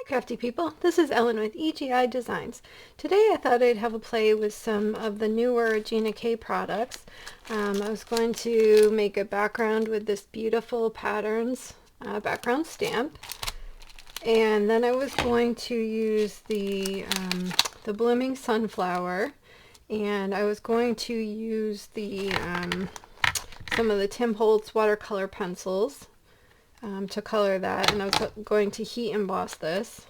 Crafty people, this is Ellen with EGI Designs. Today I thought I'd have a play with some of the newer Gina K products. I was going to make a background with this beautiful patterns background stamp, and then I was going to use the blooming sunflower, and I was going to use the some of the Tim Holtz watercolor pencils to color that, and I was going to heat emboss this.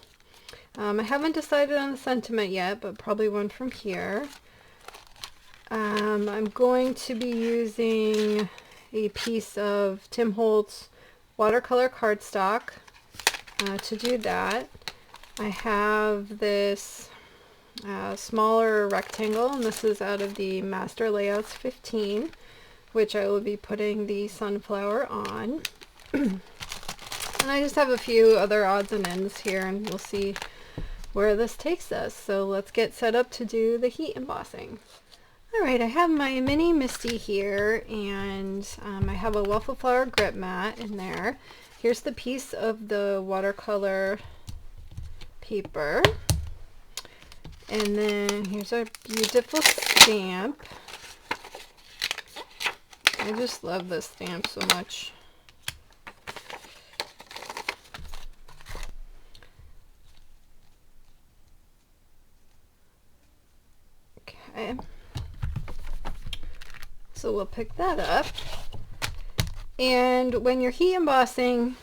I haven't decided on the sentiment yet, but probably one from here. I'm going to be using a piece of Tim Holtz watercolor cardstock to do that. I have this smaller rectangle, and this is out of the Master Layouts 15, which I will be putting the sunflower on. And I just have a few other odds and ends here, and we'll see where this takes us. So let's get set up to do the heat embossing. Alright, I have my mini Misti here, and I have a Waffle Flower grip mat in there. Here's the piece of the watercolor paper. And then here's our beautiful stamp. I just love this stamp so much. Okay, so we'll pick that up, and when you're heat embossing,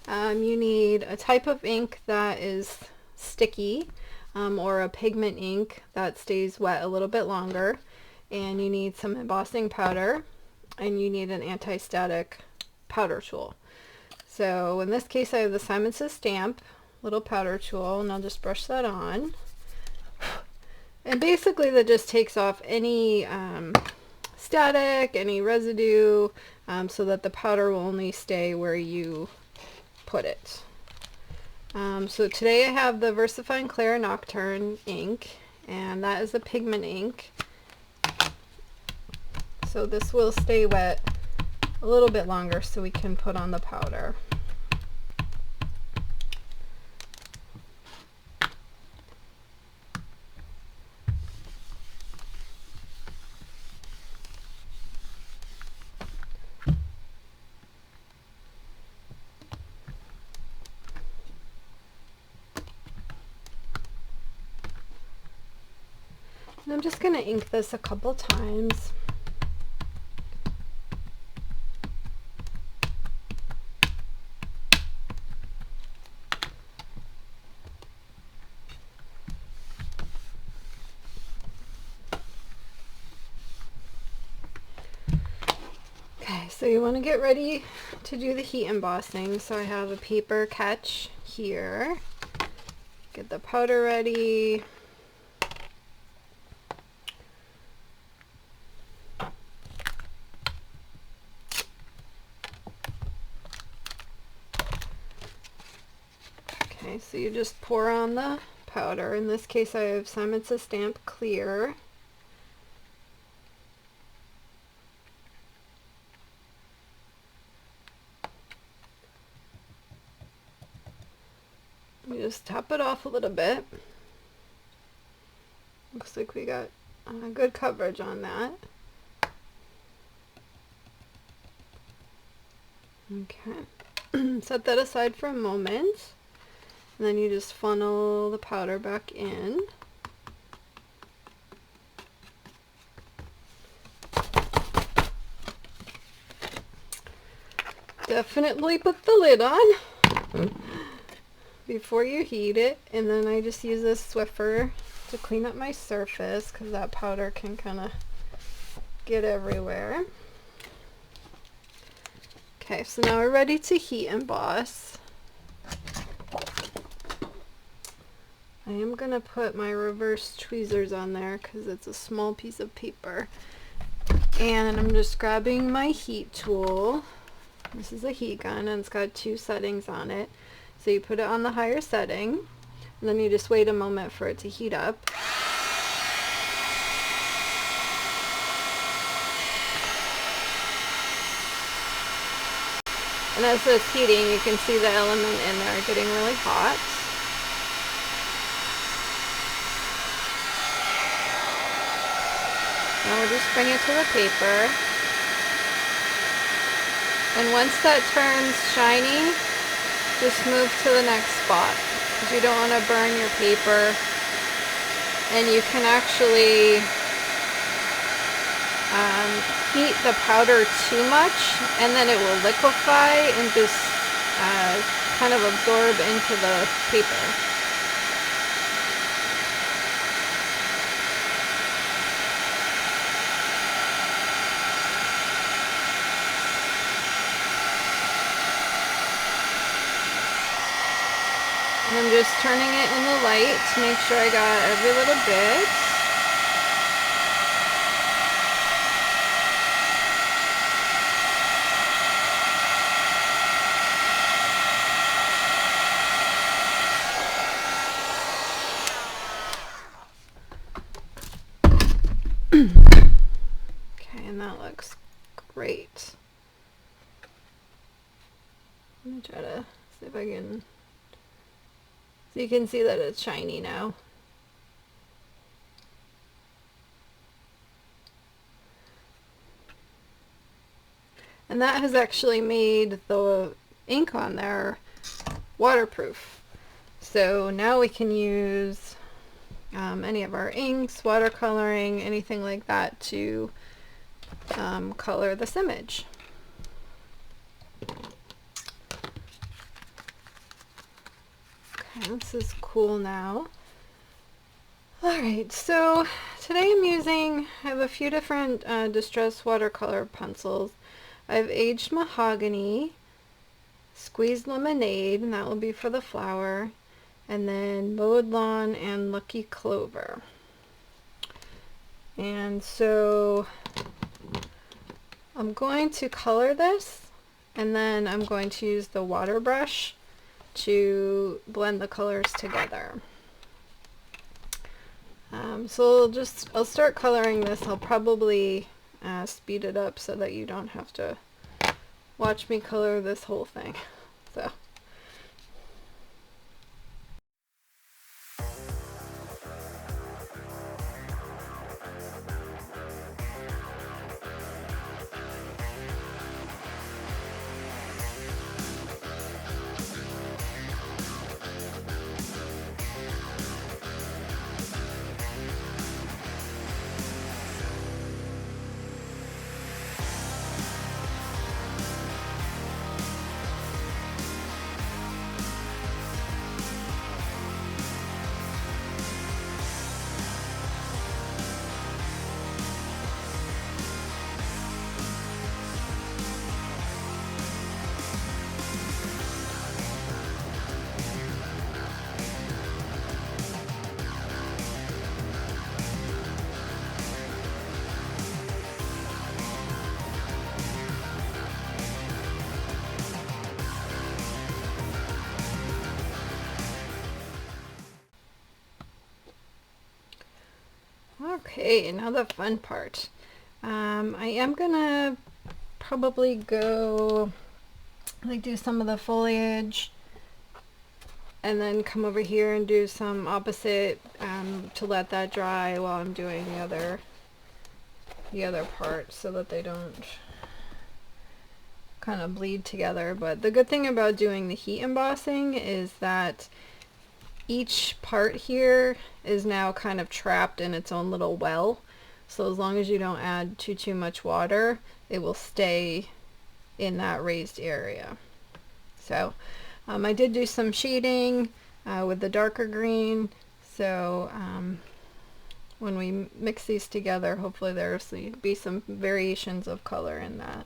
you need a type of ink that is sticky, or a pigment ink that stays wet a little bit longer, and you need some embossing powder, and you need an anti-static powder tool. So in this case I have the Simon Says stamp little powder tool, and I'll just brush that on. And basically that just takes off any static, any residue, so that the powder will only stay where you put it. So today I have the VersaFine Clair Nocturne ink, and that is a pigment ink. So this will stay wet a little bit longer so we can put on the powder. And I'm just going to ink this a couple times. Okay, so you want to get ready to do the heat embossing. So I have a paper catch here. Get the powder ready. Okay, so you just pour on the powder. In this case I have Simon Says stamp clear. You just top it off a little bit. Looks like we got good coverage on that. Okay, set that aside for a moment. And then you just funnel the powder back in. Definitely put the lid on before you heat it. And then I just use this Swiffer to clean up my surface, because that powder can kind of get everywhere. Okay, so now we're ready to heat emboss. I am going to put my reverse tweezers on there because it's a small piece of paper. And I'm just grabbing my heat tool. This is a heat gun, and it's got 2 settings on it. So you put it on the higher setting, and then you just wait a moment for it to heat up. And as it's heating, you can see the element in there getting really hot. Now we'll just bring it to the paper. And once that turns shiny, just move to the next spot, because you don't want to burn your paper. And you can actually heat the powder too much, and then it will liquefy and just kind of absorb into the paper. And I'm just turning it in the light to make sure I got every little bit. Okay, and that looks great. Let me try to see if I can... So you can see that it's shiny now. And that has actually made the ink on there waterproof. So now we can use any of our inks, watercoloring, anything like that to color this image. Okay, this is cool now. Alright, so today I have a few different distress watercolor pencils. I have Aged Mahogany, Squeezed Lemonade, and that will be for the flower, and then Mowed Lawn and Lucky Clover. And so I'm going to color this, and then I'm going to use the water brush to blend the colors together. So I'll start coloring this. I'll probably speed it up so that you don't have to watch me color this whole thing. So. Okay, now the fun part. I am gonna probably go do some of the foliage and then come over here and do some opposite to let that dry while I'm doing the other part so that they don't kind of bleed together. But the good thing about doing the heat embossing is that each part here is now kind of trapped in its own little well, so as long as you don't add too much water, it will stay in that raised area. So I did do some shading with the darker green, so when we mix these together, hopefully there's be some variations of color in that.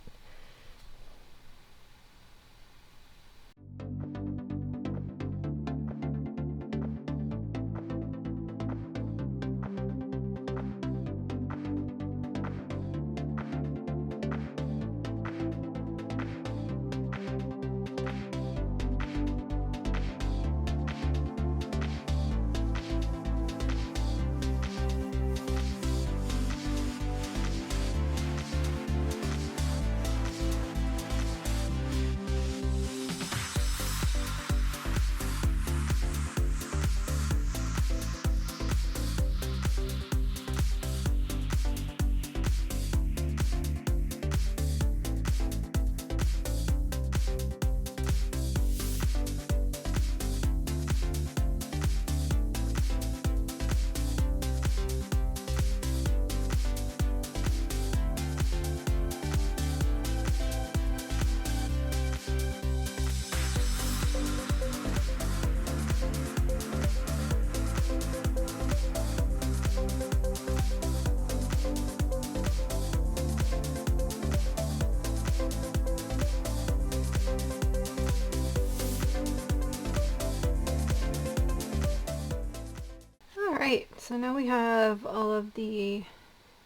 so now we have all of the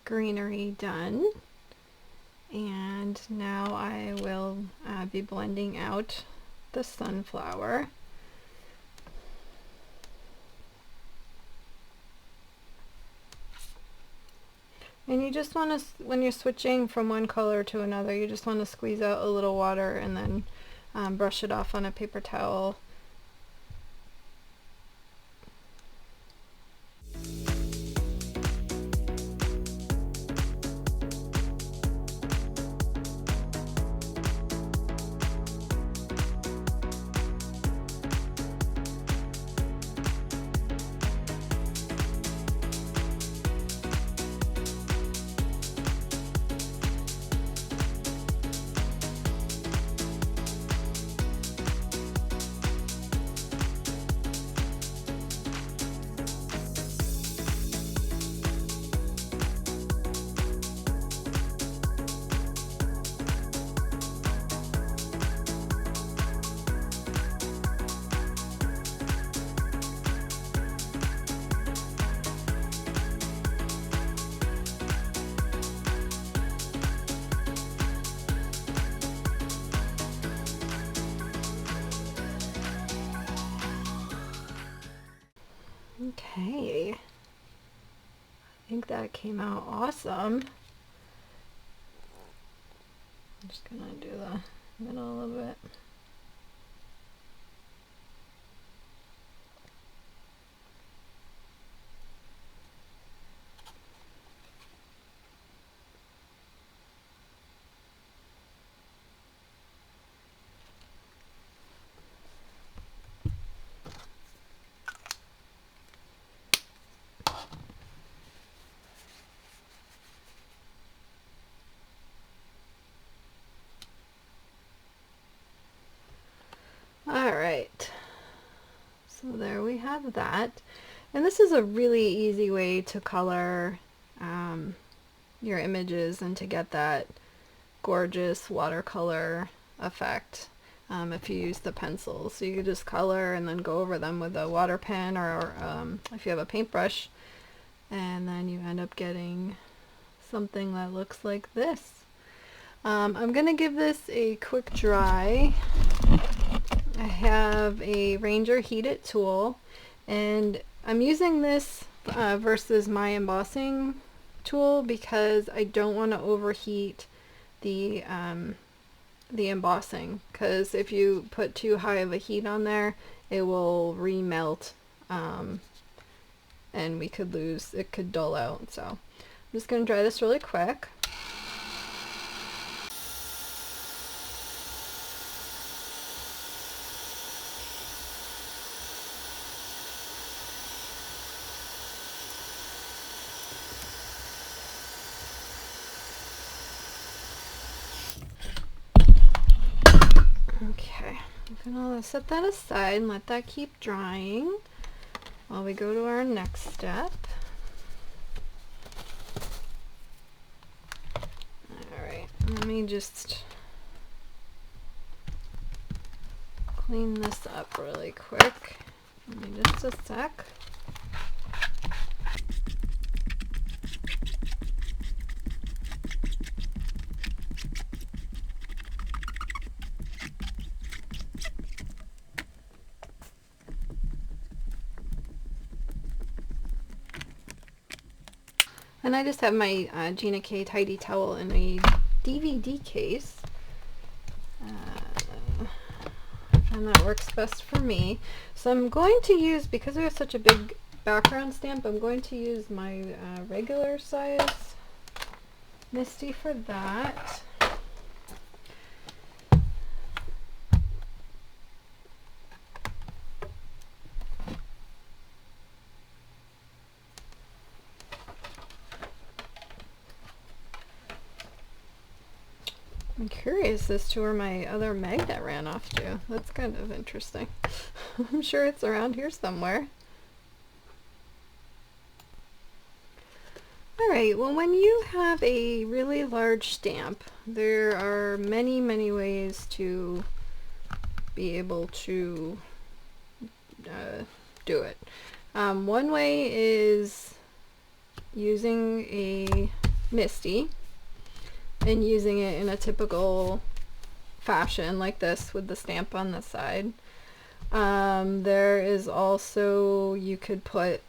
greenery done, and now I will be blending out the sunflower. And you just want to, when you're switching from one color to another, you just want to squeeze out a little water and then brush it off on a paper towel. Okay, I think that came out awesome. I'm just gonna do the middle of it. Alright, so there we have that. And this is a really easy way to color your images and to get that gorgeous watercolor effect if you use the pencils. So you can just color and then go over them with a water pen, or if you have a paintbrush, and then you end up getting something that looks like this. I'm going to give this a quick dry. I have a Ranger Heat It tool, and I'm using this versus my embossing tool because I don't want to overheat the embossing, because if you put too high of a heat on there, it will remelt and we could lose, it could dull out. So I'm just going to dry this really quick. Okay, I'm gonna set that aside and let that keep drying while we go to our next step. Alright, let me just clean this up really quick. Give me just a sec. And I just have my Gina K Tidy Towel in a DVD case. And that works best for me. So I'm going to use, because there's such a big background stamp, I'm going to use my regular size Misti for that. I'm curious as to where my other magnet ran off to. That's kind of interesting. I'm sure it's around here somewhere. Alright, well, when you have a really large stamp, there are many, many ways to be able to do it. One way is using a Misti and using it in a typical fashion like this with the stamp on the side. There is also, you could put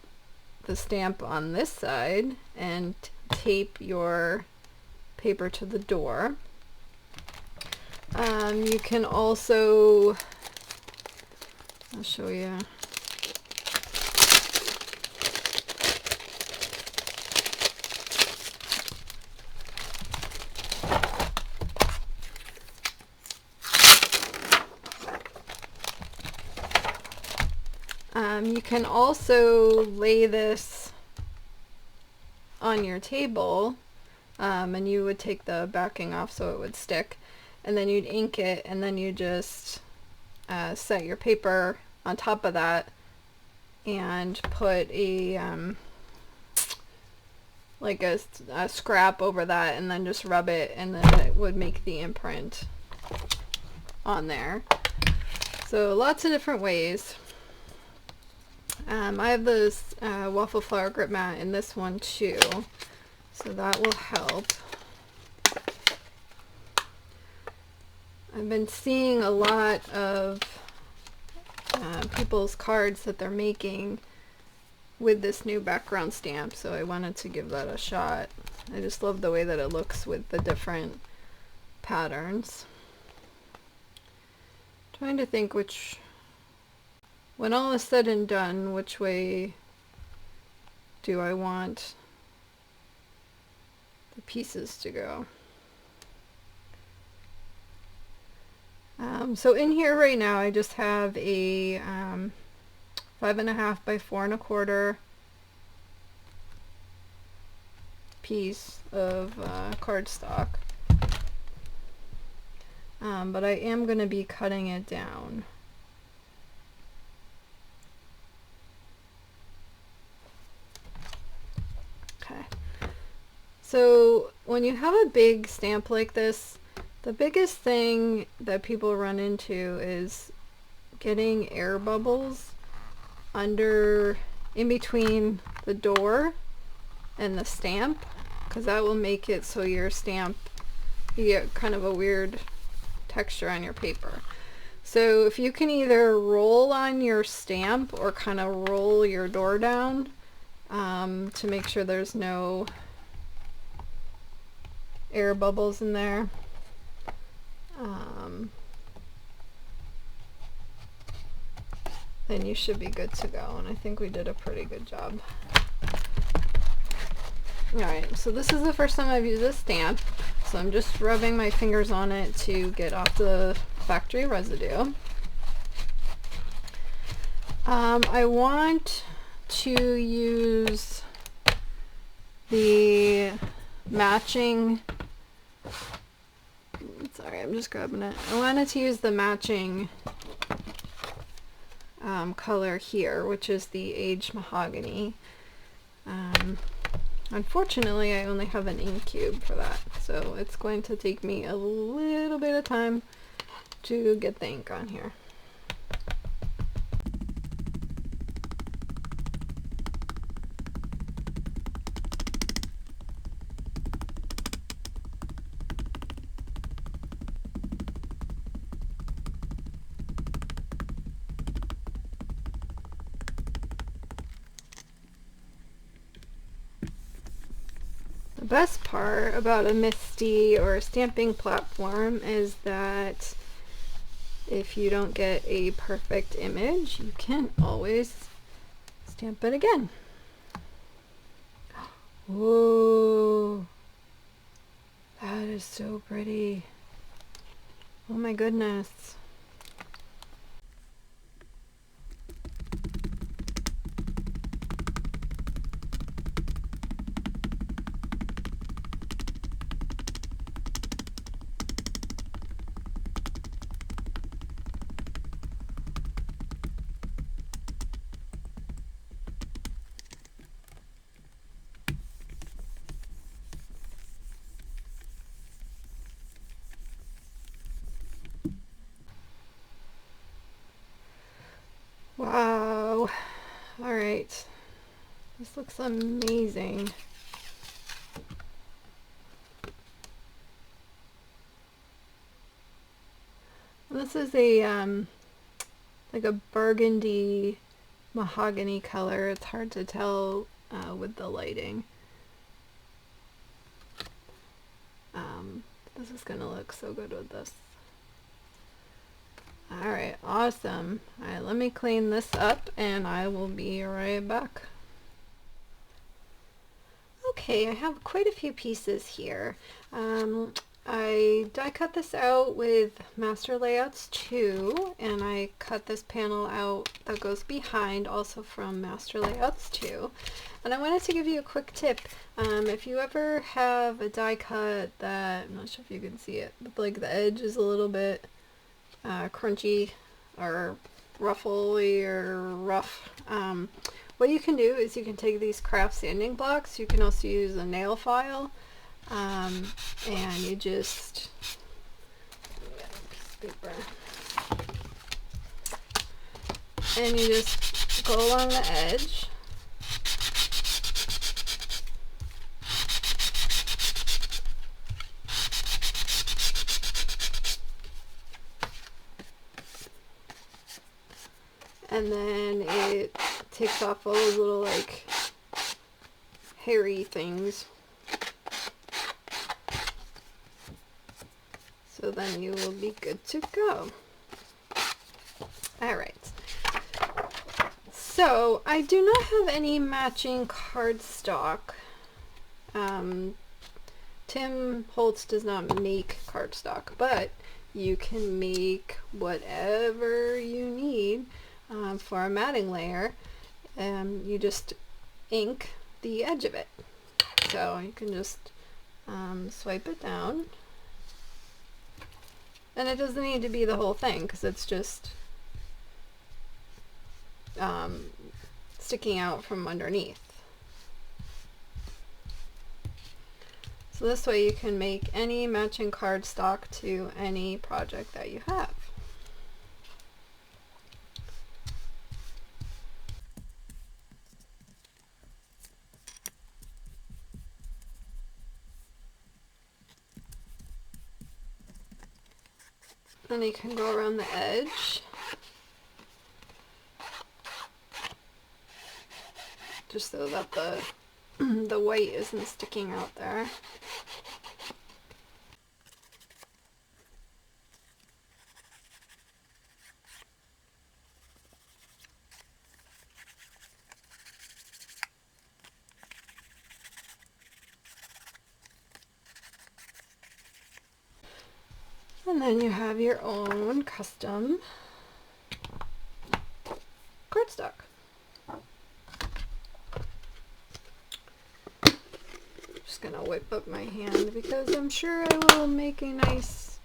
the stamp on this side and tape your paper to the door. You can also, I'll show you. You can also lay this on your table, and you would take the backing off so it would stick, and then you'd ink it, and then you just set your paper on top of that and put a like a scrap over that, and then just rub it, and then it would make the imprint on there. So lots of different ways. I have this Waffle Flower grip mat in this one too, so that will help. I've been seeing a lot of people's cards that they're making with this new background stamp, so I wanted to give that a shot. I just love the way that it looks with the different patterns. Trying to think which, when all is said and done, which way do I want the pieces to go? So in here right now I just have a 5.5 by 4.25 piece of cardstock, but I am going to be cutting it down. Okay, so when you have a big stamp like this, the biggest thing that people run into is getting air bubbles in between the door and the stamp, because that will make it so your stamp, you get kind of a weird texture on your paper. So if you can either roll on your stamp or kind of roll your door down to make sure there's no air bubbles in there. Then you should be good to go, and I think we did a pretty good job. Alright, so this is the first time I've used this stamp, so I'm just rubbing my fingers on it to get off the factory residue. I want to use the matching, sorry, I'm just grabbing it. I wanted to use the matching color here, which is the aged mahogany. Unfortunately, I only have an ink cube for that, so it's going to take me a little bit of time to get the ink on here. The best part about a Misti or a stamping platform is that if you don't get a perfect image, you can always stamp it again. Whoa, that is so pretty. Oh my goodness. This looks amazing. This is a like a burgundy mahogany color. It's hard to tell with the lighting. This is gonna look so good with this. Alright, awesome. Alright, let me clean this up and I will be right back. Okay, I have quite a few pieces here. I die cut this out with Master Layouts 2, and I cut this panel out that goes behind also from Master Layouts 2. And I wanted to give you a quick tip. If you ever have a die cut that, I'm not sure if you can see it, but like the edge is a little bit crunchy or ruffly or rough, what you can do is you can take these craft sanding blocks. You can also use a nail file, and you just go along the edge. And then it takes off all those little like hairy things. So then you will be good to go. Alright. So I do not have any matching cardstock. Tim Holtz does not make cardstock, but you can make whatever you need for a matting layer. You just ink the edge of it. So you can just swipe it down. And it doesn't need to be the whole thing because it's just sticking out from underneath. So this way you can make any matching cardstock to any project that you have. Then you can go around the edge. Just so that the white isn't sticking out there. And then you have your own custom cardstock. Just gonna whip up my hand because I'm sure I will make a nice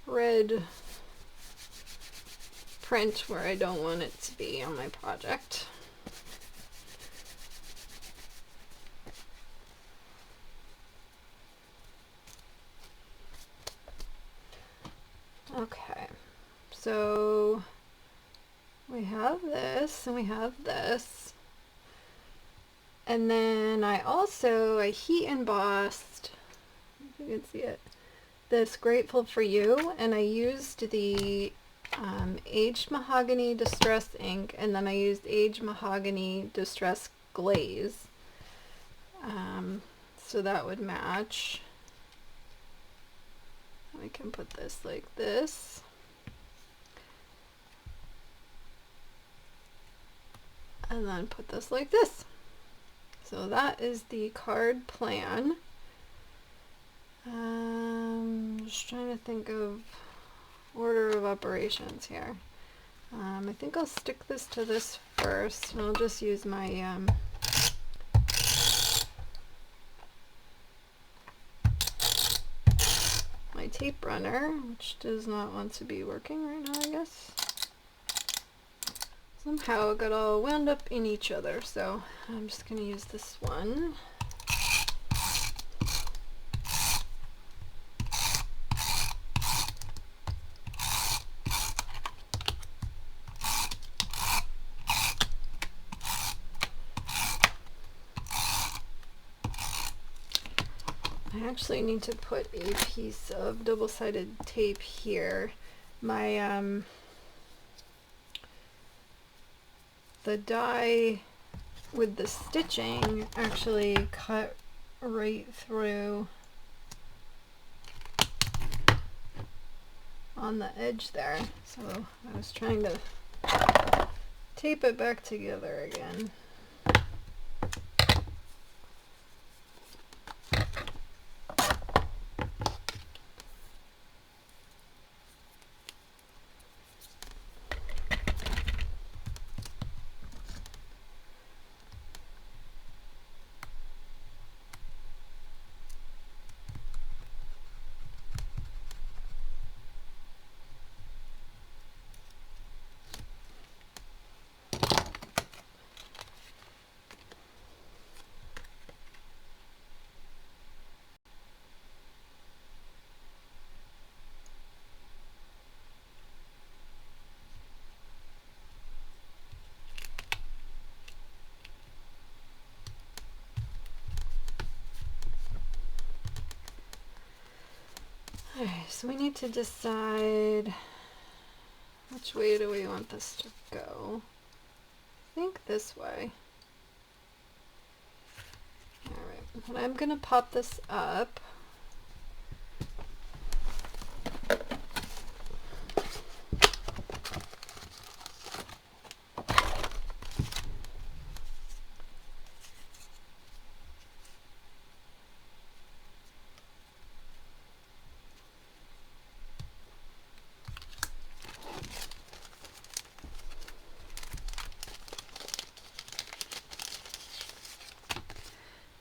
red print where I don't want it to be on my project. Okay, so we have this and we have this, and then I heat embossed, if you can see it, this Grateful for You, and I used the aged mahogany distress ink, and then I used aged mahogany distress glaze, so that would match. I can put this like this. And then put this like this. So that is the card plan. Just trying to think of order of operations here. I think I'll stick this to this first, and I'll just use my tape runner, which does not want to be working right now, I guess. Somehow it got all wound up in each other, so I'm just going to use this one. actually need to put a piece of double-sided tape here. My the die with the stitching actually cut right through on the edge there, so I was trying to tape it back together again. Alright, so we need to decide which way do we want this to go. I think this way. Alright, and I'm going to pop this up.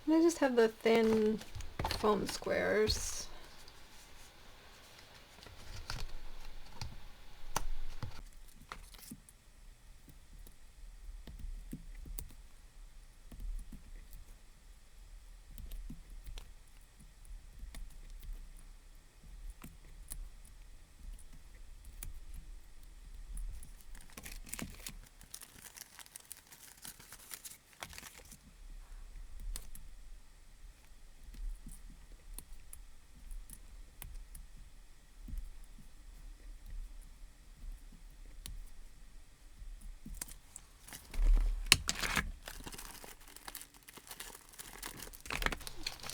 I just have the thin foam squares.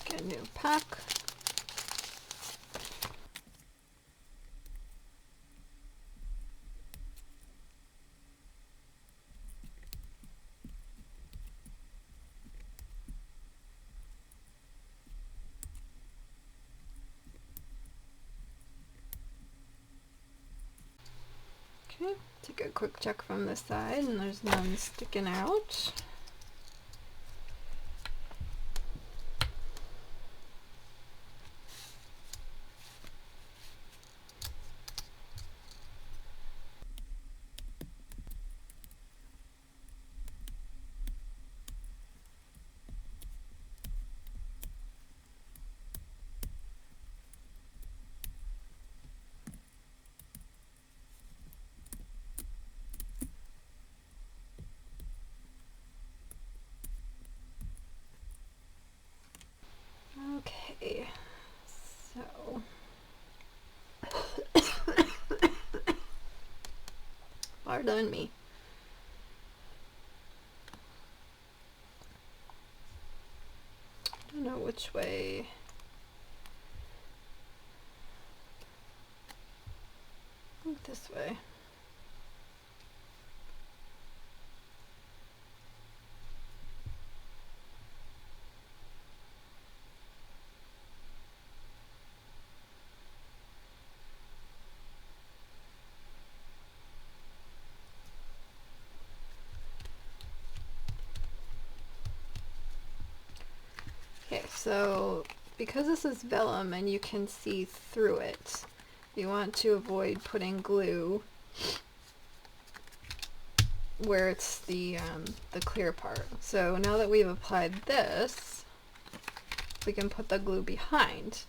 Get a new pack. Okay, take a quick check from this side, and there's none sticking out. Okay, so pardon me. I don't know which way. I think this way. Okay, so because this is vellum and you can see through it, you want to avoid putting glue where it's the clear part. So now that we've applied this, we can put the glue behind.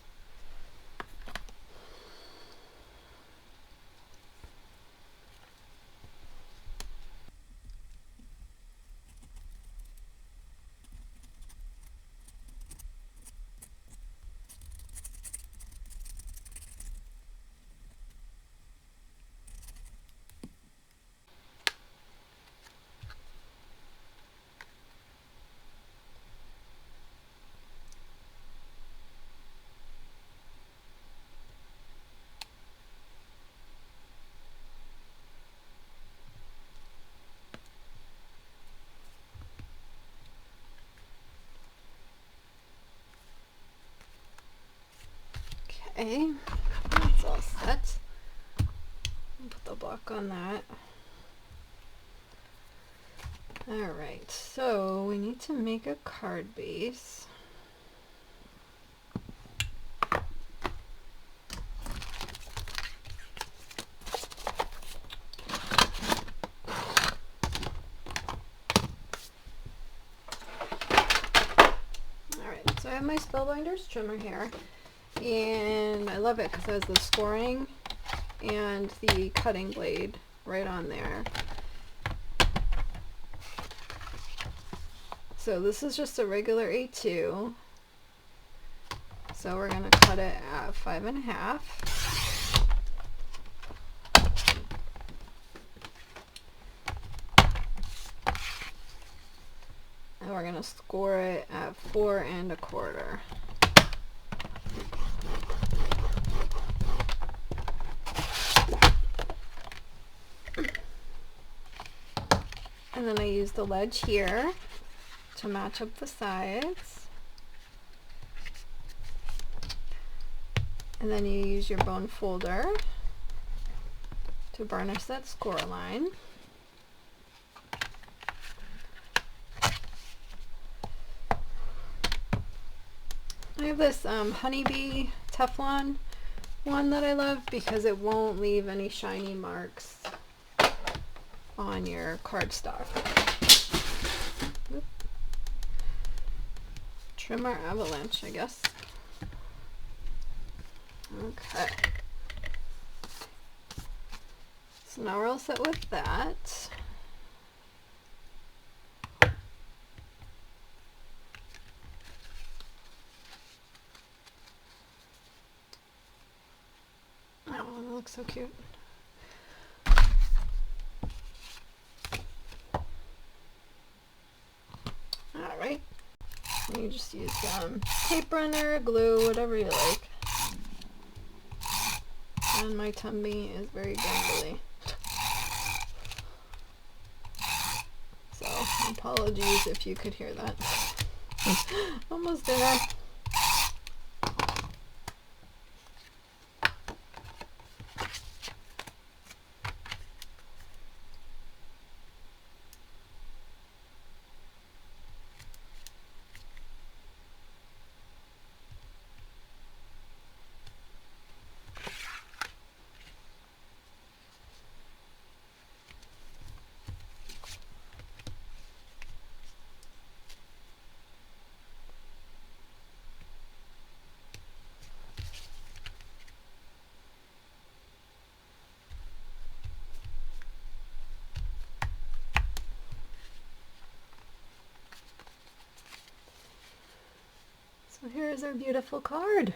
Okay, that's all set. Put the block on that. Alright, so we need to make a card base. Alright, so I have my Spellbinders trimmer here, and I love it because it has the scoring and the cutting blade right on there. So this is just a regular A2. So we're going to cut it at 5.5. And we're going to score it at 4.25. And then I use the ledge here to match up the sides. And then you use your bone folder to burnish that score line. I have this honeybee Teflon one that I love because it won't leave any shiny marks on your cardstock. Trimmer avalanche, I guess. Okay. So now we're all set with that. Oh, that looks so cute. Alright. You just use tape runner, glue, whatever you like. And my tummy is very gangly. So, apologies if you could hear that. Almost there. So here is our beautiful card.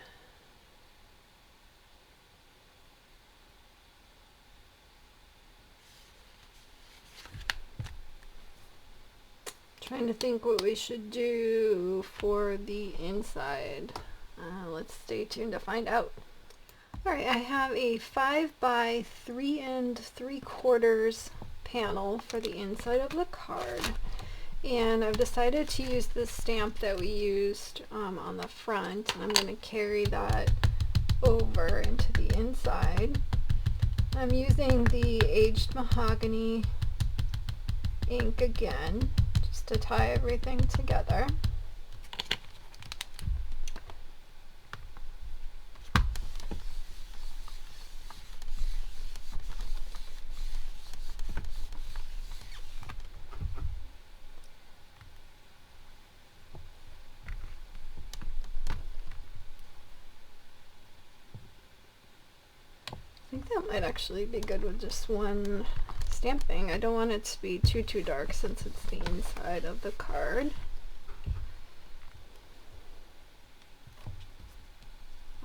Trying to think what we should do for the inside. Let's stay tuned to find out. Alright, I have a 5 by 3 3/4 panel for the inside of the card. And I've decided to use the stamp that we used on the front, and I'm going to carry that over into the inside. I'm using the aged mahogany ink again, just to tie everything together. I think that might actually be good with just one stamping. I don't want it to be too dark since it's the inside of the card.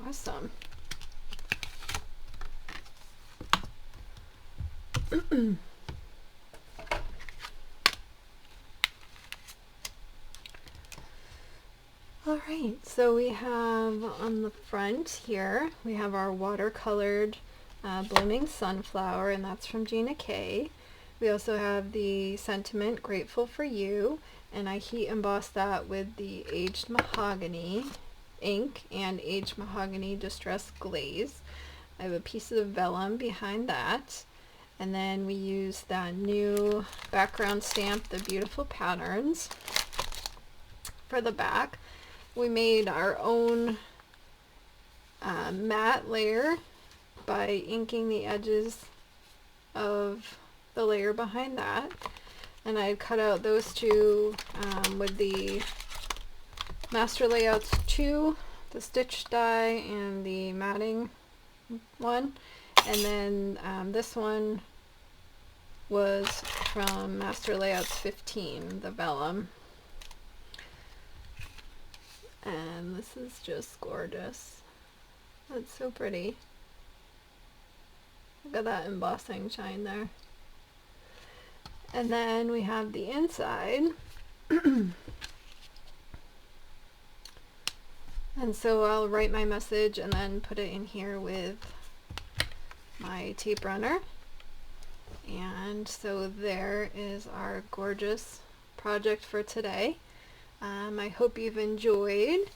Awesome. Alright, so we have on the front here, we have our watercolored blooming sunflower, and that's from Gina K. We also have the sentiment grateful for you, and I heat embossed that with the aged mahogany ink and aged mahogany distress glaze. I have a piece of vellum behind that. And then we use that new background stamp, the beautiful patterns. For the back, we made our own matte layer by inking the edges of the layer behind that. And I cut out those two with the Master Layouts 2, the stitch die and the matting one. And then this one was from Master Layouts 15, the vellum. And this is just gorgeous. It's so pretty. Look at that embossing shine there. And then we have the inside. And so I'll write my message and then put it in here with my tape runner. And so there is our gorgeous project for today. I hope you've enjoyed.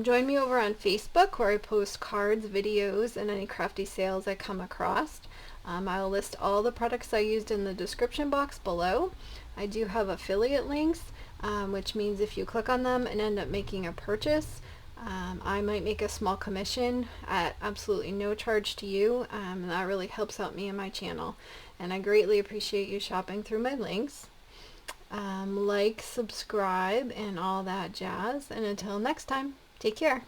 Join me over on Facebook, where I post cards, videos, and any crafty sales I come across. I'll list all the products I used in the description box below. I do have affiliate links, which means if you click on them and end up making a purchase, I might make a small commission at absolutely no charge to you, and that really helps out me and my channel. And I greatly appreciate you shopping through my links. Like, subscribe, and all that jazz. And until next time, take care.